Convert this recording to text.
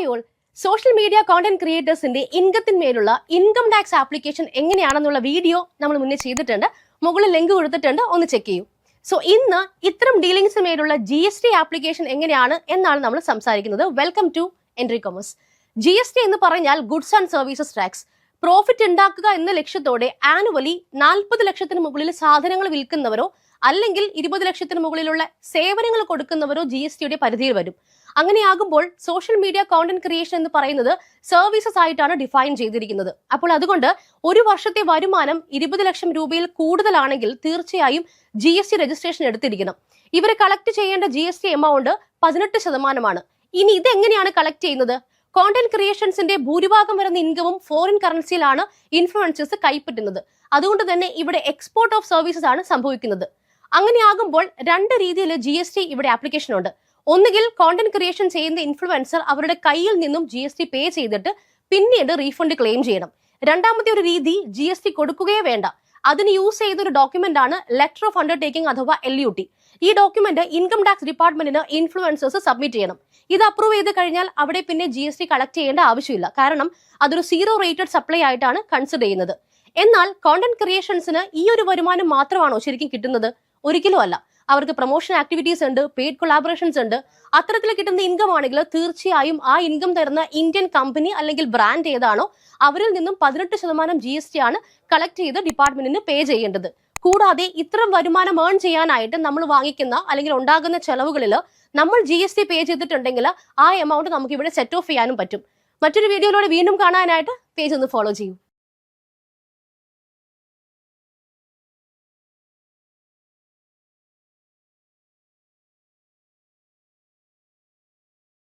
Hi all. Social media content ക്രിയേറ്റേഴ്സിന്റെ ഇൻകത്തിന്മേലുള്ള income tax application എങ്ങനെയാണെന്നുള്ള വീഡിയോ നമ്മൾ മുന്നേ ചെയ്തിട്ടുണ്ട്. മുകളിൽ ലിങ്ക് കൊടുത്തിട്ടുണ്ട്, ഒന്ന് ചെക്ക് ചെയ്യൂ. സോ ഇന്ന് ഇത്തരം ഡീലിംഗ്സിന്മേലുള്ള GST ആപ്ലിക്കേഷൻ എങ്ങനെയാണ് എന്നാണ് നമ്മൾ സംസാരിക്കുന്നത്. Welcome to entry commerce. GST എന്ന് പറഞ്ഞാൽ goods and services tax. Profit ഉണ്ടാക്കുക എന്ന ലക്ഷ്യത്തോടെ ആനുവലി 40 ലക്ഷത്തിന് മുകളിൽ സാധനങ്ങൾ വിൽക്കുന്നവരോ അല്ലെങ്കിൽ 20 ലക്ഷത്തിന് മുകളിലുള്ള സേവനങ്ങൾ കൊടുക്കുന്നവരോ GSTയുടെ പരിധിയിൽ വരും. അങ്ങനെയാകുമ്പോൾ സോഷ്യൽ മീഡിയ കോണ്ടന്റ് ക്രിയേഷൻ എന്ന് പറയുന്നത് സർവീസസ് ആയിട്ടാണ് ഡിഫൈൻ ചെയ്തിരിക്കുന്നത്. അപ്പോൾ അതുകൊണ്ട് ഒരു വർഷത്തെ വരുമാനം 20 ലക്ഷം രൂപയിൽ കൂടുതലാണെങ്കിൽ തീർച്ചയായും GST രജിസ്ട്രേഷൻ എടുത്തിരിക്കണം. ഇവർ കളക്ട് ചെയ്യേണ്ട GST എമൗണ്ട് 18%. ഇനി ഇതെങ്ങനെയാണ് കളക്ട് ചെയ്യുന്നത്? കോണ്ടന്റ് ക്രിയേഷൻസിന്റെ ഭൂരിഭാഗം വരുന്ന ഇൻകമും ഫോറിൻ കറൻസിയിലാണ് ഇൻഫ്ലുവൻസേഴ്സ് കൈപ്പറ്റുന്നത്. അതുകൊണ്ട് തന്നെ ഇവിടെ എക്സ്പോർട്ട് ഓഫ് സർവീസസ് ആണ് സംഭവിക്കുന്നത്. അങ്ങനെയാകുമ്പോൾ രണ്ട് രീതിയിൽ GST ഇവിടെ ആപ്ലിക്കേഷൻ ഉണ്ട്. ഒന്നുകിൽ കോണ്ടന്റ് ക്രിയേഷൻ ചെയ്യുന്ന ഇൻഫ്ലുവൻസർ അവരുടെ കയ്യിൽ നിന്നും GST പേ ചെയ്തിട്ട് പിന്നീട് റീഫണ്ട് ക്ലെയിം ചെയ്യണം. രണ്ടാമത്തെ ഒരു രീതി GST കൊടുക്കുകയേ വേണ്ട. അതിന് യൂസ് ചെയ്യുന്ന ഒരു ഡോക്യുമെന്റ് ആണ് ലെറ്റർ ഓഫ് അണ്ടർടേക്കിംഗ് അഥവാ LUT. ഈ ഡോക്യുമെന്റ് ഇൻകം ടാക്സ് ഡിപ്പാർട്ട്മെന്റിന് ഇൻഫ്ലുവൻസേഴ്സ് സബ്മിറ്റ് ചെയ്യണം. ഇത് അപ്രൂവ് ചെയ്ത് കഴിഞ്ഞാൽ അവിടെ പിന്നെ GST കളക്ട് ചെയ്യേണ്ട ആവശ്യമില്ല. കാരണം അതൊരു സീറോ റേറ്റഡ് സപ്ലൈ ആയിട്ടാണ് കൺസിഡർ ചെയ്യുന്നത്. എന്നാൽ കോണ്ടന്റ് ക്രിയേഷൻസിന് ഈ ഒരു വരുമാനം മാത്രമാണോ ശരിക്കും കിട്ടുന്നത്? ഒരിക്കലും അല്ല. അവർക്ക് പ്രൊമോഷൻ ആക്ടിവിറ്റീസ് ഉണ്ട്, പെയ്ഡ് കൊളാബറേഷൻസ് ഉണ്ട്. അത്തരത്തിൽ കിട്ടുന്ന ഇൻകം ആണെങ്കിൽ തീർച്ചയായും ആ ഇൻകം തരുന്ന ഇന്ത്യൻ കമ്പനി അല്ലെങ്കിൽ ബ്രാൻഡ് ഏതാണോ അവരിൽ നിന്നും 18% GST ആണ് കളക്ട് ചെയ്ത് ഡിപ്പാർട്ട്മെന്റിന് പേ ചെയ്യേണ്ടത്. കൂടാതെ ഇത്തരം വരുമാനം ഏൺ ചെയ്യാനായിട്ട് നമ്മൾ വാങ്ങിക്കുന്ന അല്ലെങ്കിൽ ഉണ്ടാകുന്ന ചെലവുകളിൽ നമ്മൾ GST പേ ചെയ്തിട്ടുണ്ടെങ്കിൽ ആ എമൗണ്ട് നമുക്ക് ഇവിടെ സെറ്റ് ഓഫ് ചെയ്യാനും പറ്റും. മറ്റൊരു വീഡിയോയിലൂടെ വീണ്ടും കാണാനായിട്ട് പേജ് ഒന്ന് ഫോളോ ചെയ്യൂ.